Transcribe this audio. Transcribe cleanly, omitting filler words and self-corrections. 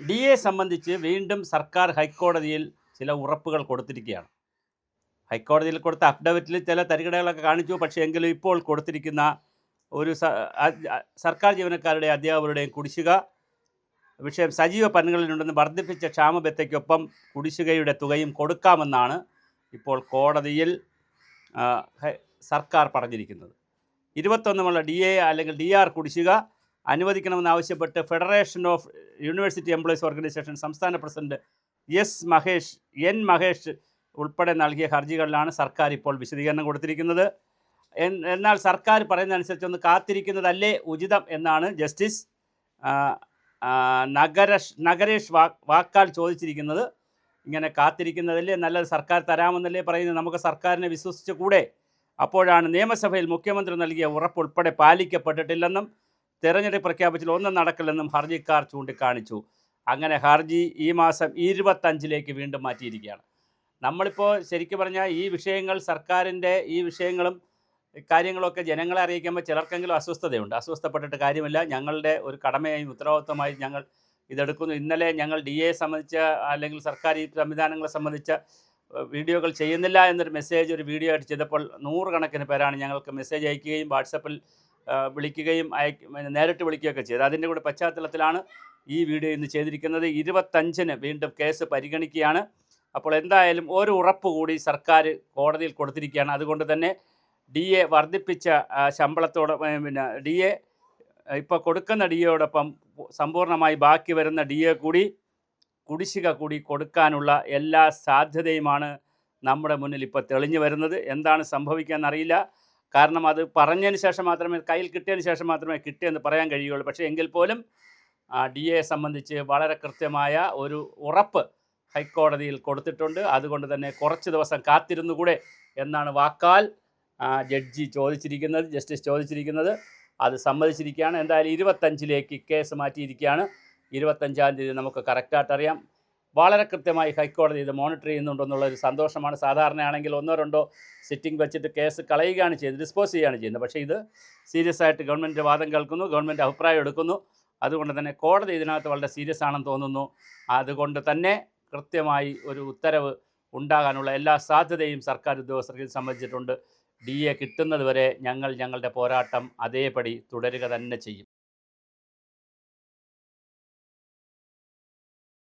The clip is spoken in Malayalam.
ഡി എ സംബന്ധിച്ച് വീണ്ടും സർക്കാർ ഹൈക്കോടതിയിൽ ചില ഉറപ്പുകൾ കൊടുത്തിരിക്കുകയാണ്. ഹൈക്കോടതിയിൽ കൊടുത്ത അഫിഡവിറ്റിൽ ചില തരികിടകളൊക്കെ കാണിച്ചു. പക്ഷേ എങ്കിലും ഇപ്പോൾ കൊടുത്തിരിക്കുന്ന ഒരു സർക്കാർ ജീവനക്കാരുടെ അധ്യാപകരുടെയും കുടിശ്ശിക വിഷയം സജീവ പന്നുകളിലുണ്ടെന്ന് വർദ്ധിപ്പിച്ച ക്ഷാമബത്തയ്ക്കൊപ്പം കുടിശ്ശികയുടെ തുകയും കൊടുക്കാമെന്നാണ് ഇപ്പോൾ കോടതിയിൽ സർക്കാർ പറഞ്ഞിരിക്കുന്നത്. 21 ഡി എ അല്ലെങ്കിൽ ഡി ആർ കുടിശ്ശിക അനുവദിക്കണമെന്നാവശ്യപ്പെട്ട് federation of university employees organisation സംസ്ഥാന പ്രസിഡന്റ് എൻ മഹേഷ് ഉൾപ്പെടെ നൽകിയ ഹർജികളിലാണ് സർക്കാർ ഇപ്പോൾ വിശദീകരണം കൊടുത്തിരിക്കുന്നത്. എന്നാൽ സർക്കാർ പറയുന്നതനുസരിച്ചൊന്ന് കാത്തിരിക്കുന്നതല്ലേ ഉചിതം എന്നാണ് ജസ്റ്റിസ് നഗരേഷ് വാക്കാൽ ചോദിച്ചിരിക്കുന്നത്. ഇങ്ങനെ കാത്തിരിക്കുന്നതല്ലേ നല്ലത്, സർക്കാർ തരാമെന്നല്ലേ പറയുന്നത്, നമുക്ക് സർക്കാരിനെ വിശ്വസിച്ച് കൂടെ? അപ്പോഴാണ് നിയമസഭയിൽ മുഖ്യമന്ത്രി നൽകിയ ഉറപ്പ് ഉൾപ്പെടെ പാലിക്കപ്പെട്ടിട്ടില്ലെന്നും തെരഞ്ഞെടുപ്പ് പ്രഖ്യാപിച്ചിൽ ഒന്നും നടക്കില്ലെന്നും ഹർജിക്കാർ ചൂണ്ടിക്കാണിച്ചു. അങ്ങനെ ഹർജി ഈ മാസം 25 വീണ്ടും മാറ്റിയിരിക്കുകയാണ്. നമ്മളിപ്പോൾ ശരിക്കും പറഞ്ഞാൽ ഈ വിഷയങ്ങൾ സർക്കാരിൻ്റെ ഈ വിഷയങ്ങളും കാര്യങ്ങളൊക്കെ ജനങ്ങളെ അറിയിക്കുമ്പോൾ ചിലർക്കെങ്കിലും അസ്വസ്ഥതയുണ്ട്. അസ്വസ്ഥപ്പെട്ടിട്ട് കാര്യമില്ല. ഞങ്ങളുടെ ഒരു കടമയായും ഉത്തരവാദിത്വമായും ഞങ്ങൾ ഇതെടുക്കുന്നു. ഇന്നലെ ഞങ്ങൾ ഡി എ സംബന്ധിച്ച അല്ലെങ്കിൽ സർക്കാർ ഈ സംവിധാനങ്ങളെ സംബന്ധിച്ച വീഡിയോകൾ ചെയ്യുന്നില്ല എന്നൊരു മെസ്സേജ് ഒരു വീഡിയോ ആയിട്ട് ചെയ്തപ്പോൾ 100 കണക്കിന് പേരാണ് ഞങ്ങൾക്ക് മെസ്സേജ് അയക്കുകയും വാട്സപ്പിൽ വിളിക്കുകയും നേരിട്ട് വിളിക്കുകയൊക്കെ ചെയ്തത്. അതിൻ്റെ കൂടെ പശ്ചാത്തലത്തിലാണ് ഈ വീഡിയോ ഇന്ന് ചെയ്തിരിക്കുന്നത്. 25 വീണ്ടും കേസ് പരിഗണിക്കുകയാണ്. അപ്പോൾ എന്തായാലും ഒരു ഉറപ്പ് കൂടി സർക്കാർ കോടതിയിൽ കൊടുത്തിരിക്കുകയാണ്. അതുകൊണ്ട് തന്നെ ഡി എ വർദ്ധിപ്പിച്ച ഡി എ ഇപ്പോൾ കൊടുക്കുന്ന ഡി എയോടൊപ്പം സമ്പൂർണ്ണമായി ബാക്കി വരുന്ന ഡി എ കൂടി കുടിശ്ശിക കൂടി കൊടുക്കാനുള്ള എല്ലാ സാധ്യതയുമാണ് നമ്മുടെ മുന്നിൽ ഇപ്പോൾ തെളിഞ്ഞു വരുന്നത്. എന്താണ് സംഭവിക്കാമെന്നറിയില്ല. കാരണം അത് പറഞ്ഞതിന് ശേഷം മാത്രമേ, കയ്യിൽ കിട്ടിയതിന് ശേഷം മാത്രമേ കിട്ടിയെന്ന് പറയാൻ കഴിയുകയുള്ളൂ. പക്ഷേ എങ്കിൽ പോലും ഡി എ സംബന്ധിച്ച് വളരെ കൃത്യമായ ഒരു ഉറപ്പ് ഹൈക്കോടതിയിൽ കൊടുത്തിട്ടുണ്ട്. അതുകൊണ്ട് തന്നെ കുറച്ച് ദിവസം കാത്തിരുന്നുകൂടെ എന്നാണ് വാക്കാൽ ജസ്റ്റിസ് ചോദിച്ചിരിക്കുന്നത്. അത് സമ്മതിച്ചിരിക്കുകയാണ്. എന്തായാലും 25 കേസ് മാറ്റിയിരിക്കുകയാണ്. 25-ാം തീയതി നമുക്ക് കറക്റ്റായിട്ട് അറിയാം. വളരെ കൃത്യമായി ഹൈക്കോടതി ഇത് മോണിറ്റർ ചെയ്യുന്നുണ്ടെന്നുള്ളൊരു സന്തോഷമാണ്. സാധാരണയാണെങ്കിൽ 1-2 സിറ്റിംഗ് വെച്ചിട്ട് കേസ് കളയുകയാണ് ചെയ്യുന്നത്, ഡിസ്പോസ് ചെയ്യുകയാണ് ചെയ്യുന്നത്. പക്ഷേ ഇത് സീരിയസ് ആയിട്ട് ഗവൺമെൻറ് വാദം കേൾക്കുന്നു, ഗവൺമെൻറ് അഭിപ്രായം എടുക്കുന്നു. അതുകൊണ്ട് തന്നെ കോടതി ഇതിനകത്ത് വളരെ സീരിയസ് ആണെന്ന് തോന്നുന്നു. അതുകൊണ്ട് തന്നെ കൃത്യമായി ഒരു ഉത്തരവ് ഉണ്ടാകാനുള്ള എല്ലാ സാധ്യതയും സർക്കാർ ഉദ്യോഗസ്ഥർക്ക് സംബന്ധിച്ചിട്ടുണ്ട്. ഡി എ കിട്ടുന്നത് വരെ ഞങ്ങളുടെ പോരാട്ടം അതേപടി തുടരുക തന്നെ ചെയ്യും.